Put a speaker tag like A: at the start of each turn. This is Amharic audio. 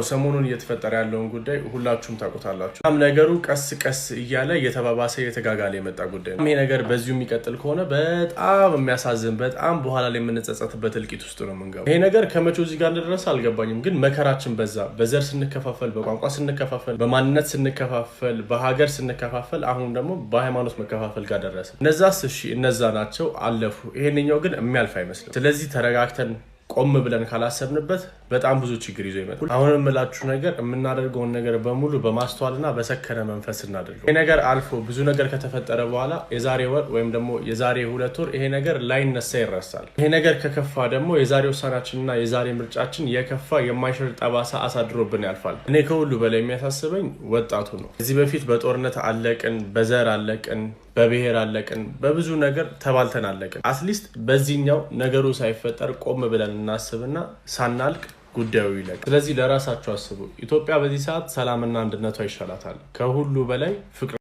A: ሰሞኑን እየተፈጠረ ያለውን ጉዳይ ሁላችሁም ታውቁታላችሁ። ነገሩ ቀስ እያለ እየተባባሰ እየተጋጋለ የመጣ ጉዳይ ነው። ይሄ ነገር በዚሁ የሚቀጥል ከሆነ በጣም የሚያሳዝን በጣም በኋላ ላይ የምንጸጸትበት እልቂት ውስጥ ነው የምንገባው። ይሄ ነገር ከመቼው እዚህ ጋር እንደደረሰ አልገባኝም፣ ግን መከራችን በዛ። በዘር ስንከፋፈል፣ በቋንቋ ስንከፋፈል፣ በማንነት ስንከፋፈል፣ በሀገር ስንከፋፈል፣ አሁን ደግሞ በሃይማኖት መከፋፈል ጋር ደረሰ። እነዛስ እሺ እነዛ ናቸው አለፉ። ይሄንኛው ግን የሚያልፍ አይመስልም። ስለዚህ ተረጋግተን ቆም ብለን ካላሰብንበት በጣም ብዙ ችግር ይዞ ይመጣል። አሁን የምላችሁ ነገር የምናደርገውን ነገር በሙሉ በማስተዋልና በሰከነ መንፈስ እናደርገው። ይሄ ነገር አልፎ ብዙ ነገር ከተፈጠረ በኋላ የዛሬ ወር ወይም ደግሞ የዛሬ 2 ወር ይሄ ነገር ላይነሳ ይረሳል። ይሄ ነገር ከከፋ ደግሞ የዛሬ ውሳናችንና የዛሬ ምርጫችን የከፋ የማይሽር ጠባሳ አሳድሮብን ያልፋል። እኔ ከሁሉ በላይ የሚያሳስበኝ ወጣቱ ነው። ከዚህ በፊት በጦርነት አለቅን፣ በዘር አለቅን፣ በብሔር አለቅን፣ በብዙ ነገር ተባልተን አለቅን። አትሊስት በዚህኛው ነገሩ ሳይፈጠር ቆም ብለን እናስብና ሳናልቅ ጉዳዩ ይለቅ። ስለዚህ ለራሳችሁ አስቡ። ኢትዮጵያ በዚህ ሰዓት ሰላምና አንድነቷ ይሻላታል። ከሁሉ በላይ ፍቅር